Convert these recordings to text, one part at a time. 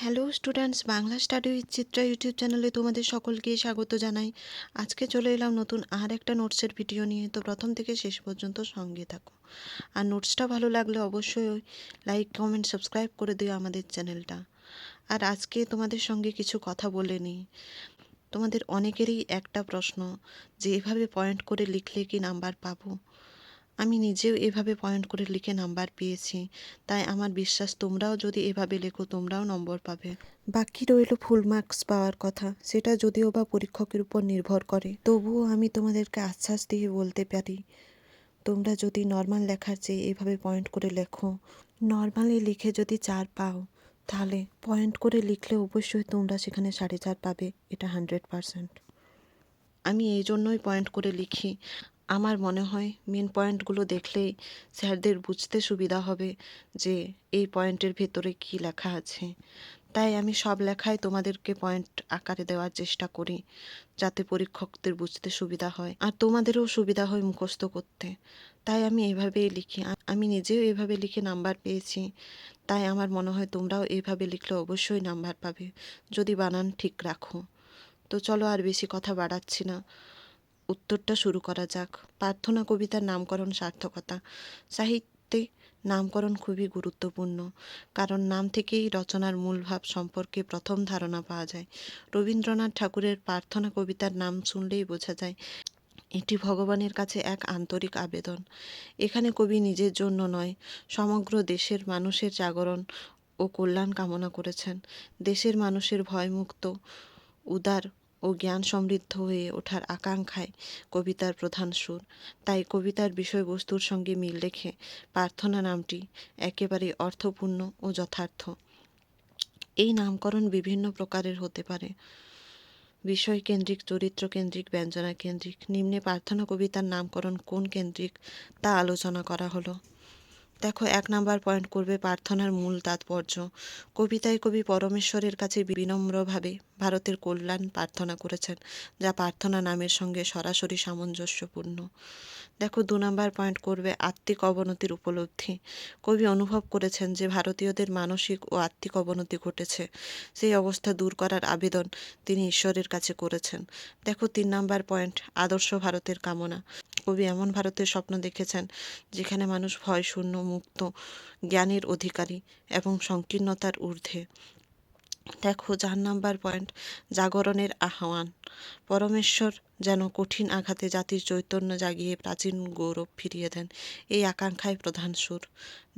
Hello students, Bangla study with Chitra YouTube চ্যানেলে তোমাদের সকলকে স্বাগত জানাই। আজকে চলে এলাম নতুন আর একটা নোটসের ভিডিও নিয়ে। তো প্রথম থেকে শেষ পর্যন্ত সঙ্গে থাকো। আর নোটসটা ভালো লাগলে অবশ্যই লাইক কমেন্ট সাবস্ক্রাইব করে দিও আমাদের চ্যানেলটা। আর আজকে তোমাদের সঙ্গে কিছু কথা বলে নিই। তোমাদের অনেকেরই একটা প্রশ্ন যে এভাবে পয়েন্ট করে লিখলে কি নাম্বার পাবো। আমি নিজেও এভাবে পয়েন্ট করে লিখে নাম্বার পেয়েছি, তাই আমার বিশ্বাস তোমরাও যদি এভাবে লেখো তোমরাও নম্বর পাবে। বাকি রইল ফুল মার্কস পাওয়ার কথা, সেটা যদিও বা পরীক্ষকের উপর নির্ভর করে, তবুও আমি তোমাদেরকে আশ্বাস দিয়ে বলতে পারি, তোমরা যদি নর্মাল লেখার চেয়ে এভাবে পয়েন্ট করে লেখো, নর্মালি লিখে যদি 4 পাও, তাহলে পয়েন্ট করে লিখলে অবশ্যই তোমরা সেখানে 4.5 পাবে, এটা 100%। আমি এই জন্যই পয়েন্ট করে লিখি। আমার মনে হয় মেন পয়েন্টগুলো দেখলেই স্যারদের বুঝতে সুবিধা হবে যে এই পয়েন্টের ভেতরে কী লেখা আছে। তাই আমি সব লেখায় তোমাদেরকে পয়েন্ট আকারে দেওয়ার চেষ্টা করি, যাতে পরীক্ষকদের বুঝতে সুবিধা হয় আর তোমাদেরও সুবিধা হয় মুখস্থ করতে। তাই আমি এভাবেই লিখি। আমি নিজেও এভাবে লিখে নাম্বার পেয়েছি, তাই আমার মনে হয় তোমরাও এইভাবে লিখলে অবশ্যই নাম্বার পাবে, যদি বানান ঠিক রাখো। তো চলো আর বেশি কথা বাড়াচ্ছি না, উত্তরটা শুরু করা যাক। প্রার্থনা কবিতার নামকরণ সার্থকতা। সাহিত্যে নামকরণ খুবই গুরুত্বপূর্ণ, কারণ নাম থেকেই রচনার মূল ভাব সম্পর্কে প্রথম ধারণা পাওয়া যায়। রবীন্দ্রনাথ ঠাকুরের প্রার্থনা কবিতার নাম শুনলেই বোঝা যায় এটি ভগবানের কাছে এক আন্তরিক আবেদন। এখানে কবি নিজের জন্য নয়, সমগ্র দেশের মানুষের জাগরণ ও কল্যাণ কামনা করেছেন। দেশের মানুষের ভয়মুক্ত, উদার ও জ্ঞান সমৃদ্ধ হয়ে ওঠার আকাঙ্ক্ষায় কবিতার প্রধান সুর। তাই কবিতার বিষয়বস্তুর সঙ্গে মিল রেখে প্রার্থনা নামটি একেবারে অর্থপূর্ণ ও যথার্থ। এই নামকরণ বিভিন্ন প্রকারের হতে পারে: বিষয় কেন্দ্রিক, চরিত্র কেন্দ্রিক, ব্যঞ্জনা কেন্দ্রিক। নিম্নে প্রার্থনা কবিতার নামকরণ কোন কেন্দ্রিক তা আলোচনা করা হলো। দেখো, 1 নাম্বার পয়েন্ট করবে প্রার্থনার মূল তাৎপর্য। কবিতায় কবি পরমেশ্বরের কাছে বিনম্রভাবে ভারতের কল্যাণ প্রার্থনা করেছেন, যা প্রার্থনা নামের সঙ্গে সরাসরি সামঞ্জস্যপূর্ণ। দেখো, 2 নাম্বার পয়েন্ট করবে আত্মিক অবনতির উপলব্ধি। কবি অনুভব করেছেন যে ভারতীয়দের মানসিক ও আত্মিক অবনতি ঘটেছে, সেই অবস্থা দূর করার আবেদন তিনি ঈশ্বরের কাছে করেছেন। দেখো, 3 নাম্বার পয়েন্ট আদর্শ ভারতের কামনা। কবি এমন ভারতের স্বপ্ন দেখেছেন যেখানে মানুষ ভয়শূন্য, মুক্ত, জ্ঞানের অধিকারী এবং সংকীর্ণতার ঊর্ধ্বে। দেখো, 4 নাম্বার পয়েন্ট জাগরণের আহ্বান। পরমেশ্বর যেন কঠিন আঘাতে জাতির চৈতন্য জাগিয়ে প্রাচীন গৌরব ফিরিয়ে দেন, এই আকাঙ্ক্ষায় প্রধান সুর।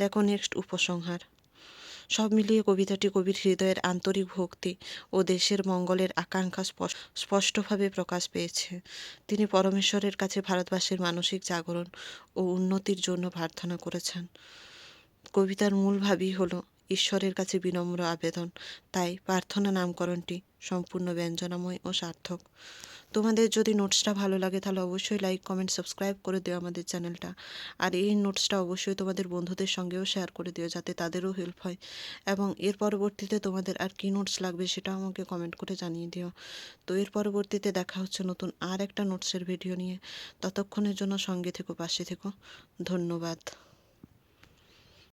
দেখো, নেক্সট উপসংহার। সব মিলিয়ে কবিতাটি কবির হৃদয়ের আন্তরিক ভক্তি ও দেশের মঙ্গলের আকাঙ্ক্ষা স্পষ্টভাবে প্রকাশ পেয়েছে। তিনি পরমেশ্বরের কাছে ভারতবাসীর মানসিক জাগরণ ও উন্নতির জন্য প্রার্থনা করেছেন। কবিতার মূল ভাবই হলো ঈশ্বরের কাছে বিনম্র আবেদন, তাই প্রার্থনা নামকরণটি সম্পূর্ণ ব্যঞ্জনাময় ও সার্থক। তোমাদের যদি নোটসটা ভালো লাগে তাহলে অবশ্যই লাইক কমেন্ট সাবস্ক্রাইব করে দিও আমাদের চ্যানেলটা। আর এই নোটসটা অবশ্যই তোমাদের বন্ধুদের সঙ্গেও শেয়ার করে দিও, যাতে তাদেরও হেল্প হয়। এবং এর পরবর্তীতে তোমাদের আর কী নোটস লাগবে সেটাও আমাকে কমেন্ট করে জানিয়ে দিও। তো এর পরবর্তীতে দেখা হচ্ছে নতুন আর একটা নোটসের ভিডিও নিয়ে। ততক্ষণের জন্য সঙ্গে থেকো, পাশে থেকো। ধন্যবাদ।